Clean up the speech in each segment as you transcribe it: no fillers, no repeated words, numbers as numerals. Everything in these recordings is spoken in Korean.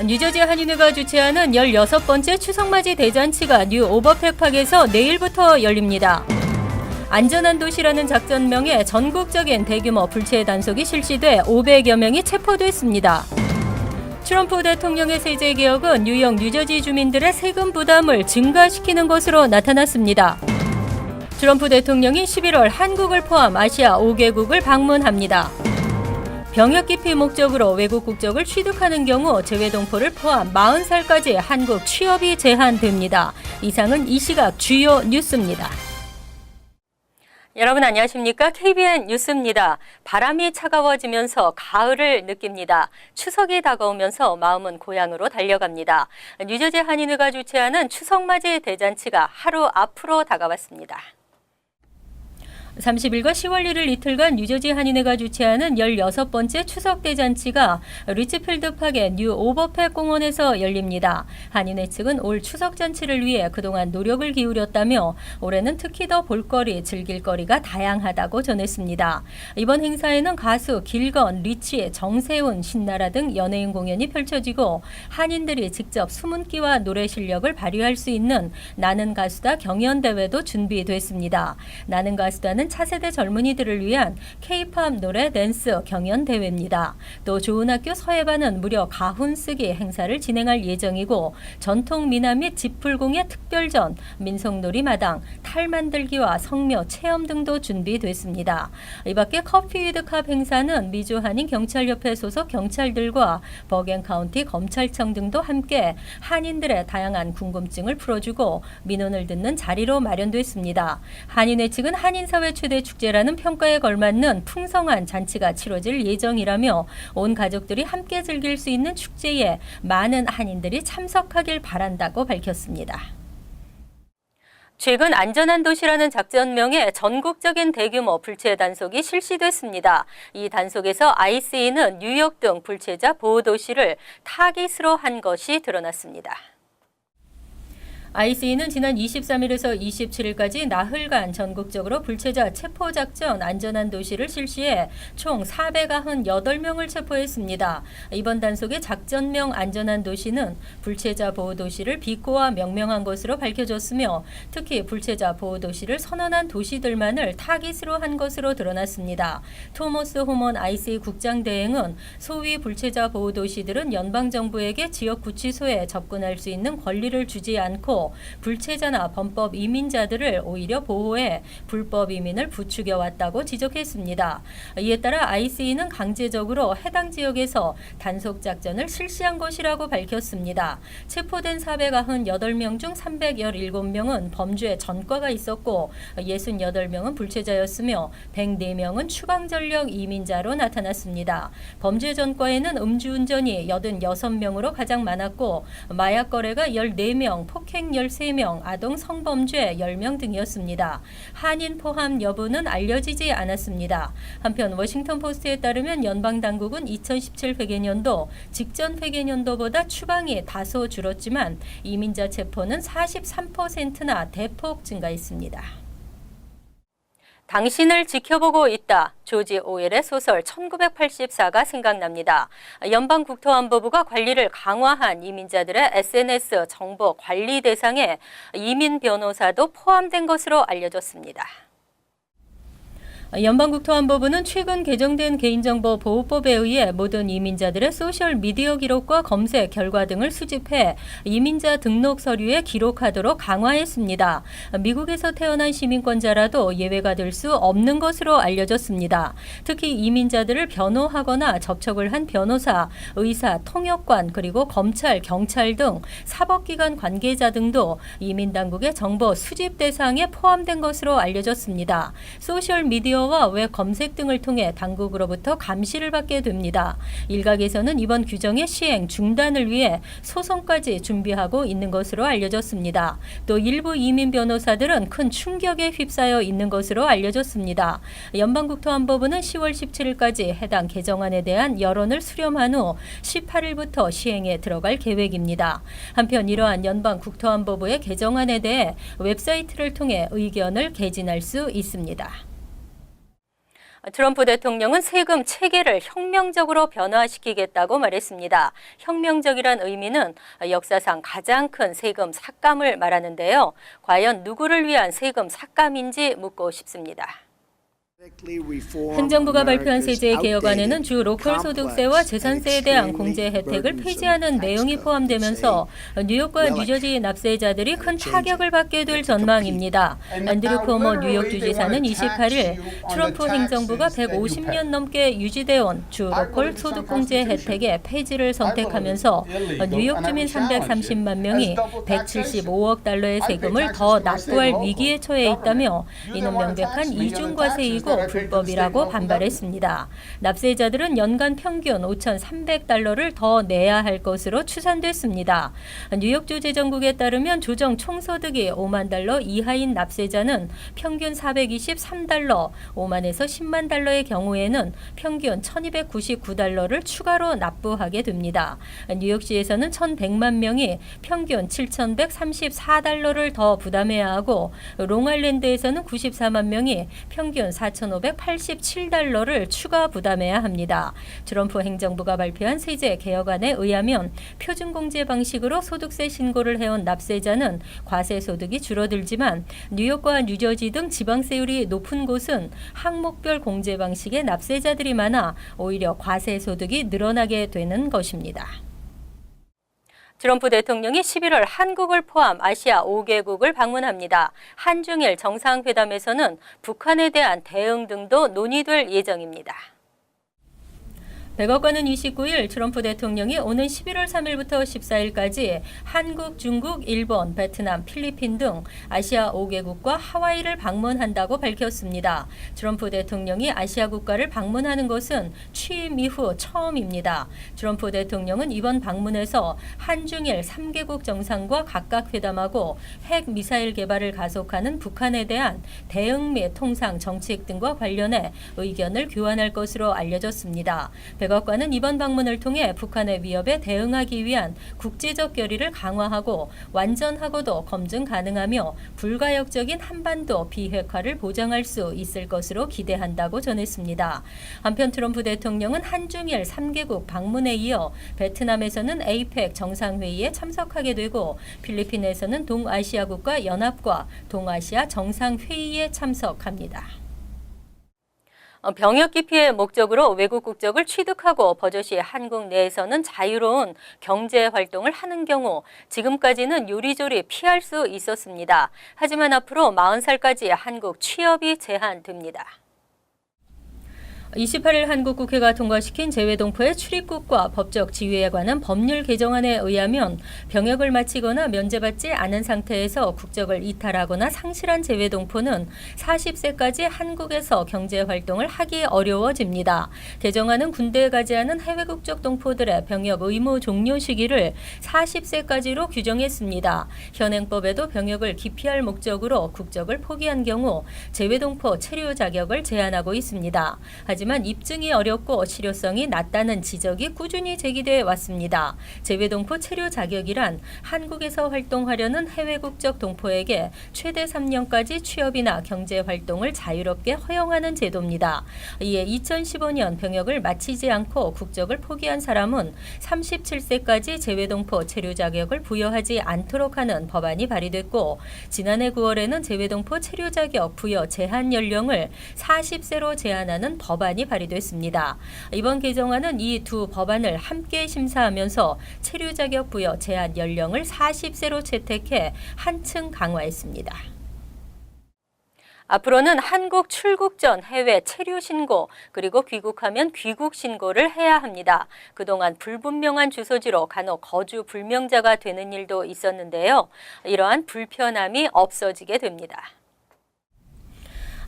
뉴저지 한인회가 주최하는 16번째 추석맞이 대잔치가 뉴 오버팩팍에서 내일부터 열립니다. 안전한 도시라는 작전명에 전국적인 대규모 불체 단속이 실시돼 500여 명이 체포됐습니다. 트럼프 대통령의 세제 개혁은 뉴욕, 뉴저지 주민들의 세금 부담을 증가시키는 것으로 나타났습니다. 트럼프 대통령이 11월 한국을 포함 아시아 5개국을 방문합니다. 병역 기피 목적으로 외국 국적을 취득하는 경우 재외동포를 포함 40살까지 한국 취업이 제한됩니다. 이상은 이 시각 주요 뉴스입니다. 여러분 안녕하십니까? KBN 뉴스입니다. 바람이 차가워지면서 가을을 느낍니다. 추석이 다가오면서 마음은 고향으로 달려갑니다. 뉴저지 한인회가 주최하는 추석맞이 대잔치가 하루 앞으로 다가왔습니다. 30일과 10월 1일 이틀간 뉴저지 한인회가 주최하는 16번째 추석대잔치가 리치필드팍의 뉴 오버팩 공원에서 열립니다. 한인회 측은 올 추석잔치를 위해 그동안 노력을 기울였다며 올해는 특히 더 볼거리, 즐길거리가 다양하다고 전했습니다. 이번 행사에는 가수 길건, 리치, 정세훈, 신나라 등 연예인 공연이 펼쳐지고 한인들이 직접 수문기와 노래 실력을 발휘할 수 있는 나는 가수다 경연대회도 준비됐습니다. 나는 가수다는 차세대 젊은이들을 위한 K-팝 노래 댄스 경연 대회입니다. 또 좋은 학교 서예반은 무려 가훈 쓰기 행사를 진행할 예정이고 전통 미남 및 지풀공예 특별전, 민속놀이 마당, 탈 만들기와 성묘 체험 등도 준비됐습니다. 이 밖에 커피 위드 컵 행사는 미주 한인 경찰협회 소속 경찰들과 버겐 카운티 검찰청 등도 함께 한인들의 다양한 궁금증을 풀어주고 민원을 듣는 자리로 마련됐습니다. 한인회 측은 한인사회 최대 축제라는 평가에 걸맞는 풍성한 잔치가 치러질 예정이라며 온 가족들이 함께 즐길 수 있는 축제에 많은 한인들이 참석하길 바란다고 밝혔습니다. 최근 안전한 도시라는 작전명에 전국적인 대규모 불체 단속이 실시됐습니다. 이 단속에서 ICE는 뉴욕 등 불체자 보호 도시를 타깃으로 한 것이 드러났습니다. ICE는 지난 23일에서 27일까지 나흘간 전국적으로 불체자 체포작전 안전한 도시를 실시해 총 498명을 체포했습니다. 이번 단속의 작전명 안전한 도시는 불체자 보호 도시를 비꼬아 명명한 것으로 밝혀졌으며 특히 불체자 보호 도시를 선언한 도시들만을 타깃으로 한 것으로 드러났습니다. 토머스 호먼 ICE 국장 대행은 소위 불체자 보호 도시들은 연방정부에게 지역구치소에 접근할 수 있는 권리를 주지 않고 불체자나 범법 이민자들을 오히려 보호해 불법 이민을 부추겨 왔다고 지적했습니다. 이에 따라 ICE는 강제적으로 해당 지역에서 단속 작전을 실시한 것이라고 밝혔습니다. 체포된 498명 중 317명은 범죄 전과가 있었고 68명은 불체자였으며 104명은 추방전력 이민자로 나타났습니다. 범죄 전과에는 음주운전이 86명으로 가장 많았고 마약 거래가 14명, 폭행 13명, 아동 성범죄 10명 등이었습니다. 한인 포함 여부는 알려지지 않았습니다. 한편 워싱턴 포스트에 따르면 연방 당국은 2017 회계년도 직전 회계년도보다 추방이 다소 줄었지만 이민자 체포는 43%나 대폭 증가했습니다. 당신을 지켜보고 있다. 조지 오웰의 소설 1984가 생각납니다. 연방국토안보부가 관리를 강화한 이민자들의 SNS 정보 관리 대상에 이민 변호사도 포함된 것으로 알려졌습니다. 연방국토안보부는 최근 개정된 개인정보보호법에 의해 모든 이민자들의 소셜미디어 기록과 검색 결과 등을 수집해 이민자 등록 서류에 기록하도록 강화했습니다. 미국에서 태어난 시민권자라도 예외가 될 수 없는 것으로 알려졌습니다. 특히 이민자들을 변호하거나 접촉을 한 변호사, 의사, 통역관, 그리고 검찰, 경찰 등 사법기관 관계자 등도 이민당국의 정보 수집 대상에 포함된 것으로 알려졌습니다. 소셜미디어 와 웹 검색 등을 통해 당국으로부터 감시를 받게 됩니다. 일각에서는 이번 규정의 시행 중단을 위해 소송까지 준비하고 있는 것으로 알려졌습니다. 또 일부 이민 변호사들은 큰 충격에 휩싸여 있는 것으로 알려졌습니다. 연방국토안보부는 10월 17일까지 해당 개정안에 대한 여론을 수렴한 후 18일부터 시행에 들어갈 계획입니다. 한편 이러한 연방국토안보부의 개정안에 대해 웹사이트를 통해 의견을 개진할 수 있습니다. 트럼프 대통령은 세금 체계를 혁명적으로 변화시키겠다고 말했습니다. 혁명적이란 의미는 역사상 가장 큰 세금 삭감을 말하는데요. 과연 누구를 위한 세금 삭감인지 묻고 싶습니다. 행정부가 발표한 세제 개혁안에는 주 로컬 소득세와 재산세에 대한 공제 혜택을 폐지하는 내용이 포함되면서 뉴욕과 뉴저지 납세자들이 큰 타격을 받게 될 전망입니다. 앤드류 쿠오모 뉴욕 주지사는 28일 트럼프 행정부가 150년 넘게 유지되어 온 주 로컬 소득 공제 혜택의 폐지를 선택하면서 뉴욕 주민 330만 명이 175억 달러의 세금을 더 납부할 위기에 처해 있다며 이는 명백한 이중과세이고 불법이라고 반발했습니다. 납세자들은 연간 평균 5,300달러를 더 내야 할 것으로 추산됐습니다. 뉴욕주 재정국에 따르면 조정 총소득이 5만 달러 이하인 납세자는 평균 423달러, 5만에서 10만 달러의 경우에는 평균 1,299달러를 추가로 납부하게 됩니다. 뉴욕시에서는 1,100만 명이 평균 7,134달러를 더 부담해야 하고 롱아일랜드에서는 94만 명이 평균 4,587달러를 추가 부담해야 합니다. 트럼프 행정부가 발표한 세제 개혁안에 의하면 표준공제 방식으로 소득세 신고를 해온 납세자는 과세 소득이 줄어들지만 뉴욕과 뉴저지 등 지방세율이 높은 곳은 항목별 공제 방식의 납세자들이 많아 오히려 과세 소득이 늘어나게 되는 것입니다. 트럼프 대통령이 11월 한국을 포함 아시아 5개국을 방문합니다. 한중일 정상회담에서는 북한에 대한 대응 등도 논의될 예정입니다. 백악관은 29일 트럼프 대통령이 오는 11월 3일부터 14일까지 한국, 중국, 일본, 베트남, 필리핀 등 아시아 5개국과 하와이를 방문한다고 밝혔습니다. 트럼프 대통령이 아시아 국가를 방문하는 것은 취임 이후 처음입니다. 트럼프 대통령은 이번 방문에서 한중일 3개국 정상과 각각 회담하고 핵 미사일 개발을 가속하는 북한에 대한 대응 및 통상 정책 등과 관련해 의견을 교환할 것으로 알려졌습니다. 백악관은 이번 방문을 통해 북한의 위협에 대응하기 위한 국제적 결의를 강화하고 완전하고도 검증 가능하며 불가역적인 한반도 비핵화를 보장할 수 있을 것으로 기대한다고 전했습니다. 한편 트럼프 대통령은 한중일 3개국 방문에 이어 베트남에서는 APEC 정상회의에 참석하게 되고 필리핀에서는 동아시아 국가 연합과 동아시아 정상회의에 참석합니다. 병역 기피의 목적으로 외국 국적을 취득하고 버젓이 한국 내에서는 자유로운 경제 활동을 하는 경우 지금까지는 요리조리 피할 수 있었습니다. 하지만 앞으로 40살까지 한국 취업이 제한됩니다. 28일 한국국회가 통과시킨 재외동포의 출입국과 법적 지위에 관한 법률 개정안에 의하면 병역을 마치거나 면제받지 않은 상태에서 국적을 이탈하거나 상실한 재외동포는 40세까지 한국에서 경제활동을 하기 어려워집니다. 개정안은 군대에 가지 않은 해외 국적 동포들의 병역 의무 종료 시기를 40세까지로 규정했습니다. 현행법에도 병역을 기피할 목적으로 국적을 포기한 경우 재외동포 체류 자격을 제한하고 있습니다. 하지만 입증이 어렵고 실효성이 낮다는 지적이 꾸준히 제기돼 왔습니다. 재외동포 체류 자격이란 한국에서 활동하려는 해외 국적 동포에게 최대 3년까지 취업이나 경제 활동을 자유롭게 허용하는 제도입니다. 이에 2015년 병역을 마치지 않고 국적을 포기한 사람은 37세까지 재외동포 체류 자격을 부여하지 않도록 하는 법안이 발의됐고 지난해 9월에는 재외동포 체류 자격 부여 제한 연령을 40세로 제한하는 법안이 발의됐습니다. 이번 개정안은 이 두 법안을 함께 심사하면서 체류 자격 부여 제한 연령을 40세로 채택해 한층 강화했습니다. 앞으로는 한국 출국 전 해외 체류 신고 그리고 귀국하면 귀국 신고를 해야 합니다. 그동안 불분명한 주소지로 간혹 거주 불명자가 되는 일도 있었는데요. 이러한 불편함이 없어지게 됩니다.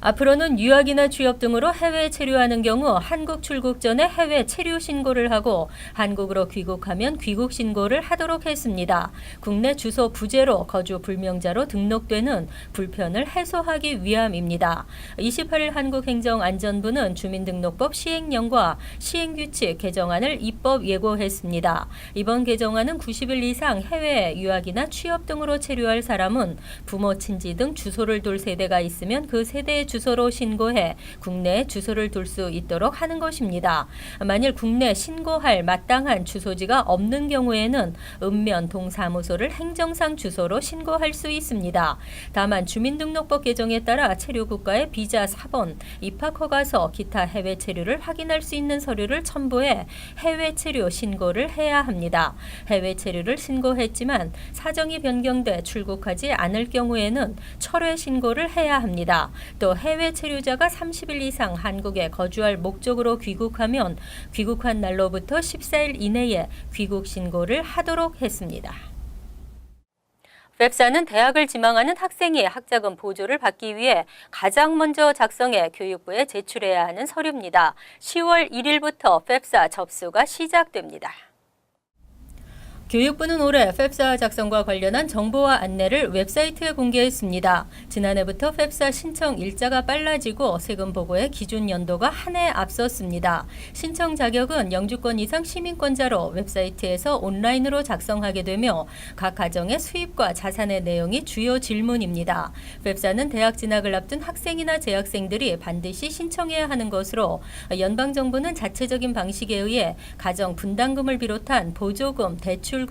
앞으로는 유학이나 취업 등으로 해외에 체류하는 경우 한국 출국 전에 해외 체류 신고를 하고 한국으로 귀국하면 귀국 신고를 하도록 했습니다. 국내 주소 부재로 거주 불명자로 등록되는 불편을 해소하기 위함입니다. 28일 한국행정안전부는 주민등록법 시행령과 시행규칙 개정안을 입법 예고했습니다. 이번 개정안은 90일 이상 해외 유학이나 취업 등으로 체류할 사람은 부모, 친지 등 주소를 둘 세대가 있으면 그 세대의 주소로 신고해 국내에 주소를 둘 수 있도록 하는 것입니다. 만일 국내 신고할 마땅한 주소지가 없는 경우에는 읍면 동사무소를 행정상 주소로 신고할 수 있습니다. 다만 주민등록법 개정에 따라 체류 국가의 비자 사본, 입학 허가서, 기타 해외 체류를 확인할 수 있는 서류를 첨부해 해외 체류 신고를 해야 합니다. 해외 체류를 신고했지만 사정이 변경돼 출국하지 않을 경우에는 철회 신고를 해야 합니다. 또 해외 체류자가 30일 이상 한국에 거주할 목적으로 귀국하면 귀국한 날로부터 14일 이내에 귀국 신고를 하도록 했습니다. 펩사는 대학을 지망하는 학생이 학자금 보조를 받기 위해 가장 먼저 작성해 교육부에 제출해야 하는 서류입니다. 10월 1일부터 펩사 접수가 시작됩니다. 교육부는 올해 펩사 작성과 관련한 정보와 안내를 웹사이트에 공개했습니다. 지난해부터 펩사 신청 일자가 빨라지고 세금 보고의 기준 연도가 한 해 앞섰습니다. 신청 자격은 영주권 이상 시민권자로 웹사이트에서 온라인으로 작성하게 되며 각 가정의 수입과 자산의 내용이 주요 질문입니다. 펩사는 대학 진학을 앞둔 학생이나 재학생들이 반드시 신청해야 하는 것으로 연방정부는 자체적인 방식에 의해 가정 분담금을 비롯한 보조금, 대출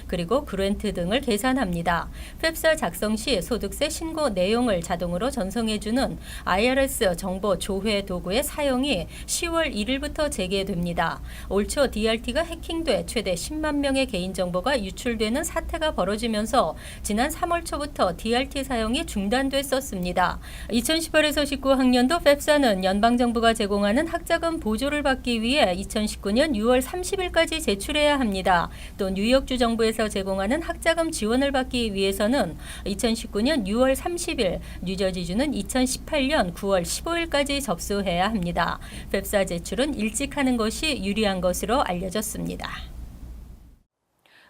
그리고 그랜트 등을 계산합니다. 펩사 작성 시 소득세 신고 내용을 자동으로 전송해주는 IRS 정보 조회 도구의 사용이 10월 1일부터 재개됩니다. 올 초 DRT가 해킹돼 최대 10만 명의 개인정보가 유출되는 사태가 벌어지면서 지난 3월 초부터 DRT 사용이 중단됐었습니다. 2018에서 19학년도 펩사는 연방정부가 제공하는 학자금 보조를 받기 위해 2019년 6월 30일까지 제출해야 합니다. 또 뉴욕주 정부에서 제공하는 학자금 지원을 받기 위해서는 2019년 6월 30일, 뉴저지주는 2018년 9월 15일까지 접수해야 합니다. 펩사 제출은 일찍 하는 것이 유리한 것으로 알려졌습니다.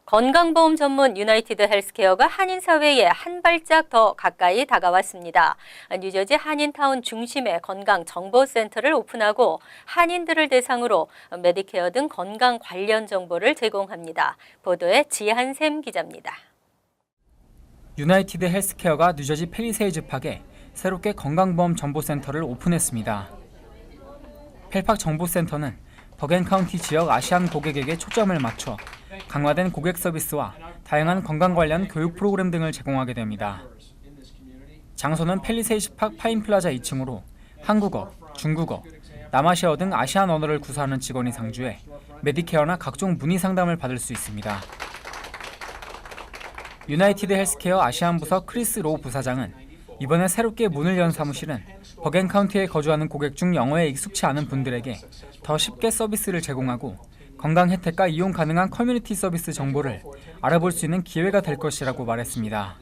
건강보험 전문 유나이티드 헬스케어가 한인사회에 한 발짝 더 가까이 다가왔습니다. 뉴저지 한인타운 중심에 건강정보센터를 오픈하고 한인들을 대상으로 메디케어 등 건강 관련 정보를 제공합니다. 보도에 지한샘 기자입니다. 유나이티드 헬스케어가 뉴저지 팰리세이즈 팍에 새롭게 건강보험 정보센터를 오픈했습니다. 펠팍 정보센터는 버겐카운티 지역 아시안 고객에게 초점을 맞춰 강화된 고객 서비스와 다양한 건강 관련 교육 프로그램 등을 제공하게 됩니다. 장소는 팰리세이즈 팍 파인플라자 2층으로 한국어, 중국어, 남아시아어 등 아시안 언어를 구사하는 직원이 상주해 메디케어나 각종 문의 상담을 받을 수 있습니다. 유나이티드 헬스케어 아시안 부서 크리스 로 부사장은 이번에 새롭게 문을 연 사무실은 버겐카운티에 거주하는 고객 중 영어에 익숙치 않은 분들에게 더 쉽게 서비스를 제공하고 건강 혜택과 이용 가능한 커뮤니티 서비스 정보를 알아볼 수 있는 기회가 될 것이라고 말했습니다.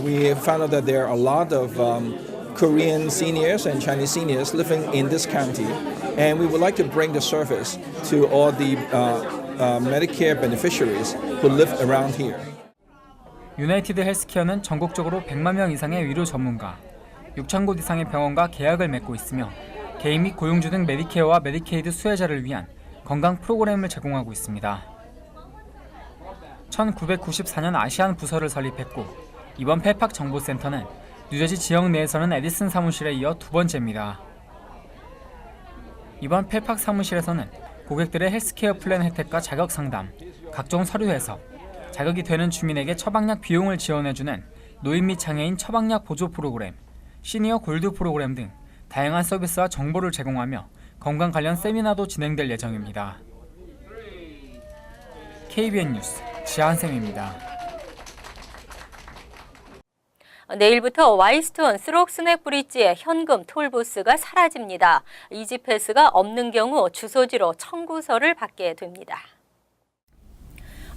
We found out that there are a lot of Korean seniors and Chinese seniors living in this county, and we would like to bring the service to all the Medicare beneficiaries who live around here. 유나이티드 헬스케어는 전국적으로 100만 명 이상의 의료 전문가, 6천 곳 이상의 병원과 계약을 맺고 있으며 개인 및 고용주 등 메디케어와 메디케이드 수혜자를 위한 건강 프로그램을 제공하고 있습니다. 1994년 아시안 부서를 설립했고 이번 펠팍 정보센터는 뉴저지 지역 내에서는 에디슨 사무실에 이어 두 번째입니다. 이번 펠팍 사무실에서는 고객들의 헬스케어 플랜 혜택과 자격 상담, 각종 서류 해석, 자격이 되는 주민에게 처방약 비용을 지원해주는 노인 및 장애인 처방약 보조 프로그램, 시니어 골드 프로그램 등 다양한 서비스와 정보를 제공하며 건강 관련 세미나도 진행될 예정입니다. KBN 뉴스 지한샘입니다. 내일부터 와이스톤 스록스넥 브릿지의 현금 톨부스가 사라집니다. 이지패스가 없는 경우 주소지로 청구서를 받게 됩니다.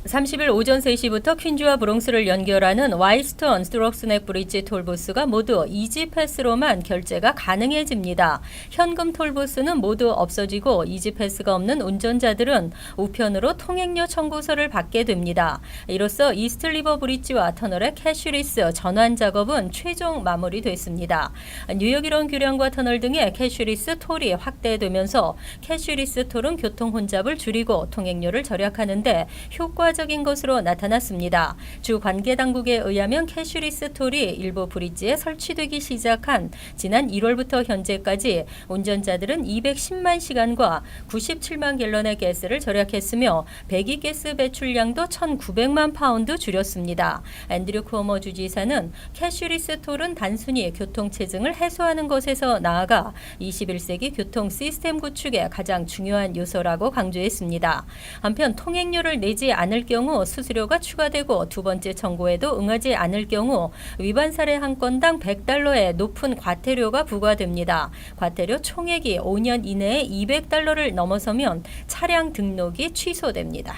30일 오전 3시부터 퀸즈와 브롱스를 연결하는 와이스톤 스록스넥 브릿지 톨부스가 모두 이지패스로만 결제가 가능해집니다. 현금 톨부스는 모두 없어지고 이지패스가 없는 운전자들은 우편으로 통행료 청구서를 받게 됩니다. 이로써 이스트리버 브릿지와 터널의 캐슈리스 전환 작업은 최종 마무리됐습니다. 뉴욕 이론 규량과 터널 등의 캐슈리스 톨이 확대되면서 캐슈리스 톨은 교통 혼잡을 줄이고 통행료를 절약하는 데 효과적 추가적인 것으로 나타났습니다. 주 관계 당국에 의하면 캐슈리스 톨이 일부 브릿지에 설치되기 시작한 지난 1월부터 현재까지 운전자들은 210만 시간과 97만 갤런의 가스를 절약했으며 배기가스 배출량도 1,900만 파운드 줄였습니다. 앤드류 쿠오모 주지사는 캐슈리스 톨은 단순히 교통체증을 해소하는 것에서 나아가 21세기 교통 시스템 구축의 가장 중요한 요소라고 강조했습니다. 한편 통행료를 내지 않을 경우 수수료가 추가되고 두 번째 청구에도 응하지 않을 경우 위반 사례 한 건당 $100의 높은 과태료가 부과됩니다. 과태료 총액이 5년 이내에 $200를 넘어서면 차량 등록이 취소됩니다.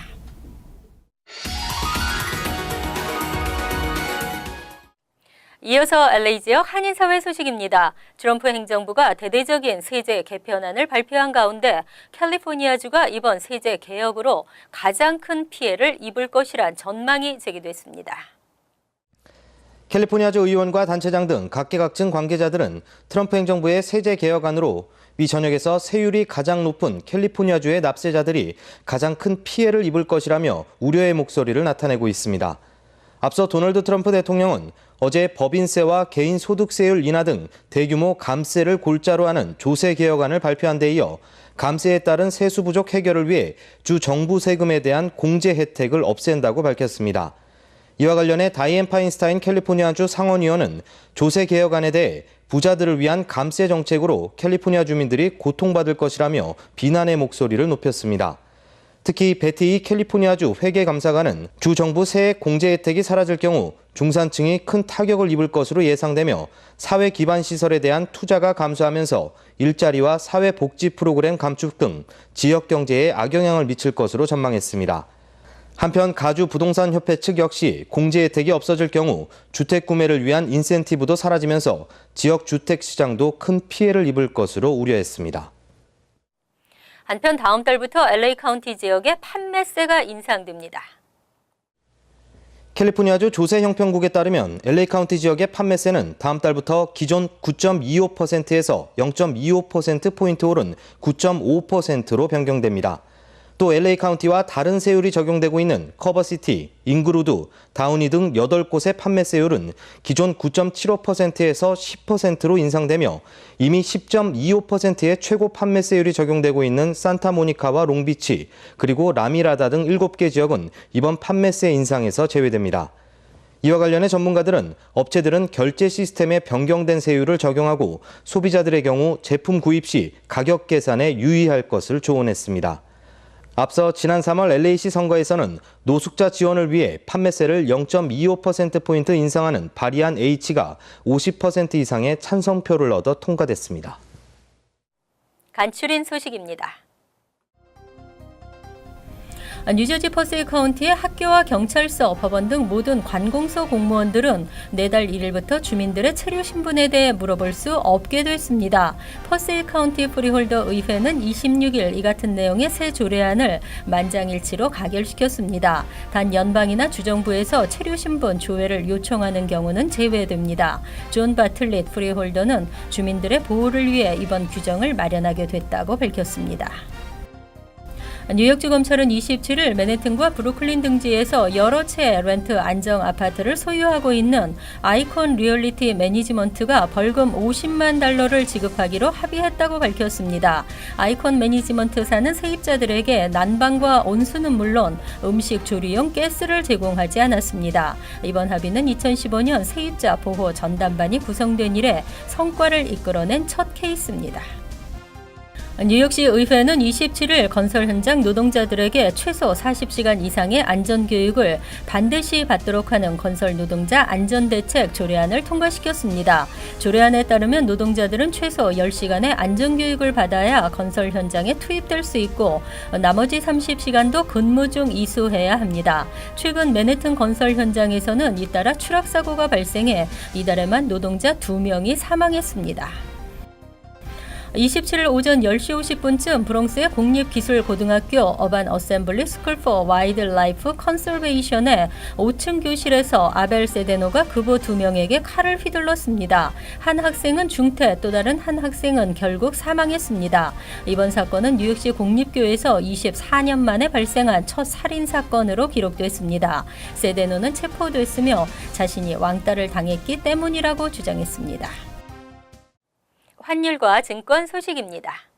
이어서 LA 지역 한인사회 소식입니다. 트럼프 행정부가 대대적인 세제 개편안을 발표한 가운데 캘리포니아주가 이번 세제 개혁으로 가장 큰 피해를 입을 것이란 전망이 제기됐습니다. 캘리포니아주 의원과 단체장 등 각계각층 관계자들은 트럼프 행정부의 세제 개혁안으로 미 전역에서 세율이 가장 높은 캘리포니아주의 납세자들이 가장 큰 피해를 입을 것이라며 우려의 목소리를 나타내고 있습니다. 앞서 도널드 트럼프 대통령은 어제 법인세와 개인소득세율 인하 등 대규모 감세를 골자로 하는 조세 개혁안을 발표한 데 이어 감세에 따른 세수 부족 해결을 위해 주 정부 세금에 대한 공제 혜택을 없앤다고 밝혔습니다. 이와 관련해 다이앤 파인스타인 캘리포니아주 상원의원은 조세 개혁안에 대해 부자들을 위한 감세 정책으로 캘리포니아 주민들이 고통받을 것이라며 비난의 목소리를 높였습니다. 특히 베티 캘리포니아주 회계감사관은 주 정부 세액 공제 혜택이 사라질 경우 중산층이 큰 타격을 입을 것으로 예상되며 사회 기반 시설에 대한 투자가 감소하면서 일자리와 사회복지 프로그램 감축 등 지역 경제에 악영향을 미칠 것으로 전망했습니다. 한편 가주 부동산 협회 측 역시 공제 혜택이 없어질 경우 주택 구매를 위한 인센티브도 사라지면서 지역 주택 시장도 큰 피해를 입을 것으로 우려했습니다. 한편 다음 달부터 LA 카운티 지역의 판매세가 인상됩니다. 캘리포니아주 조세 형평국에 따르면 LA 카운티 지역의 판매세는 다음 달부터 기존 9.25%에서 0.25%포인트 오른 9.5%로 변경됩니다. 또 LA 카운티와 다른 세율이 적용되고 있는 커버시티, 잉그루드, 다우니 등 8곳의 판매세율은 기존 9.75%에서 10%로 인상되며 이미 10.25%의 최고 판매세율이 적용되고 있는 산타모니카와 롱비치, 그리고 라미라다 등 7개 지역은 이번 판매세 인상에서 제외됩니다. 이와 관련해 전문가들은 업체들은 결제 시스템에 변경된 세율을 적용하고 소비자들의 경우 제품 구입 시 가격 계산에 유의할 것을 조언했습니다. 앞서 지난 3월 LA시 선거에서는 노숙자 지원을 위해 판매세를 0.25%포인트 인상하는 발의안 H가 50% 이상의 찬성표를 얻어 통과됐습니다. 간추린 소식입니다. 뉴저지 퍼세이 카운티의 학교와 경찰서, 법원 등 모든 관공서 공무원들은 내달 1일부터 주민들의 체류 신분에 대해 물어볼 수 없게 됐습니다. 퍼세이 카운티 프리홀더 의회는 26일 이 같은 내용의 새 조례안을 만장일치로 가결시켰습니다. 단 연방이나 주정부에서 체류 신분 조회를 요청하는 경우는 제외됩니다. 존 바틀릿 프리홀더는 주민들의 보호를 위해 이번 규정을 마련하게 됐다고 밝혔습니다. 뉴욕주 검찰은 27일 맨해튼과 브루클린 등지에서 여러 채 렌트 안정 아파트를 소유하고 있는 아이콘 리얼리티 매니지먼트가 벌금 $50만 지급하기로 합의했다고 밝혔습니다. 아이콘 매니지먼트사는 세입자들에게 난방과 온수는 물론 음식 조리용 가스를 제공하지 않았습니다. 이번 합의는 2015년 세입자 보호 전담반이 구성된 이래 성과를 이끌어낸 첫 케이스입니다. 뉴욕시 의회는 27일 건설 현장 노동자들에게 최소 40시간 이상의 안전교육을 반드시 받도록 하는 건설 노동자 안전대책 조례안을 통과시켰습니다. 조례안에 따르면 노동자들은 최소 10시간의 안전교육을 받아야 건설 현장에 투입될 수 있고 나머지 30시간도 근무 중 이수해야 합니다. 최근 맨해튼 건설 현장에서는 잇따라 추락사고가 발생해 이달에만 노동자 2명이 사망했습니다. 27일 오전 10시 50분쯤 브롱스의 공립기술고등학교 어반 어셈블리 스쿨 포 와일드라이프 컨서베이션의 5층 교실에서 아벨 세데노가 급우 2명에게 칼을 휘둘렀습니다. 한 학생은 중태, 또 다른 한 학생은 결국 사망했습니다. 이번 사건은 뉴욕시 공립교에서 24년 만에 발생한 첫 살인사건으로 기록됐습니다. 세데노는 체포됐으며 자신이 왕따를 당했기 때문이라고 주장했습니다. 환율과 증권 소식입니다.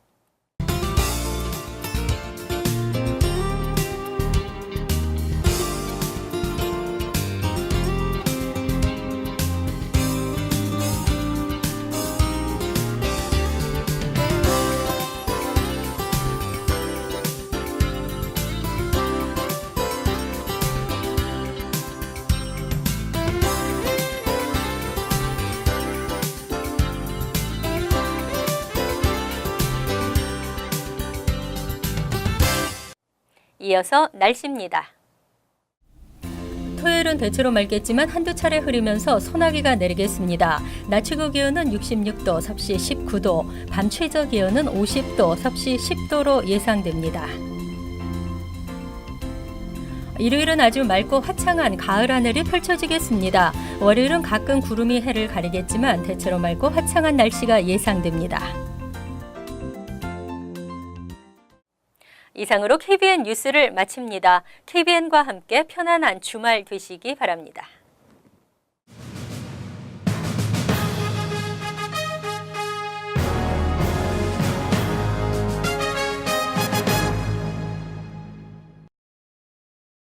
이어서 날씨입니다. 토요일은 대체로 맑겠지만 한두 차례 흐리면서 소나기가 내리겠습니다. 낮 최고 기온은 66도, 섭씨 19도, 밤 최저 기온은 50도, 섭씨 10도로 예상됩니다. 일요일은 아주 맑고 화창한 가을 하늘이 펼쳐지겠습니다. 월요일은 가끔 구름이 해를 가리겠지만 대체로 맑고 화창한 날씨가 예상됩니다. 이상으로 KBN 뉴스를 마칩니다. KBN과 함께 편안한 주말 되시기 바랍니다.